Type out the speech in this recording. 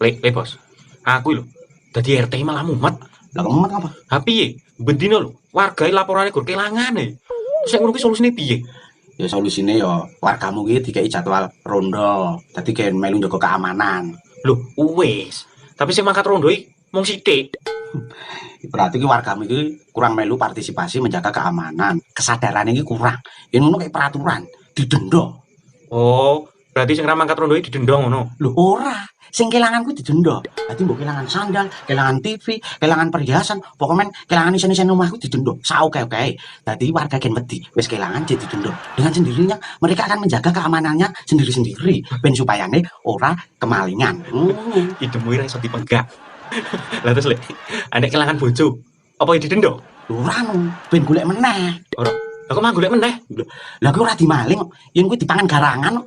Le bos. Aku lho dadi RT malah mumet. Lah kemet apa? Ha piye? Bendino lho, warga laporane gur kelangan e. Sing ngono ki solusine piye? Ya solusine ya wargamu ki dikei jadwal rondo. Dadi gen melu njaga keamanan. Lho, wis. Tapi sing mangkat rondo iki mung sithik. Berarti ki wargamu iki kurang melu partisipasi menjaga keamanan. Kesadaran iki kurang. Yen ngono kayak peraturan, didenda. Oh, berarti sing ra mangkat rondo iki didenda ngono. Lho ora, sing kelangan kuwi didenda. Dadi mbok kelangan sandal, kelangan TV, kelangan perhiasan, pokoknya kelangan isen-isen omah kuwi didenda. Saoke-oke. Dadi warga gen wedi, wis kelangan jadi didenda. Dengan sendirinya mereka akan menjaga keamanannya sendiri-sendiri ben supayane ora kemalingan. Idemu ora iso dipeggak. Lah terus lek anek kelangan bojo, apa didenda? Ora no, ben golek meneh. Ora. Lah kok mah golek meneh? Lah kuwi ora dimaling, yen kuwi dipangan garangan.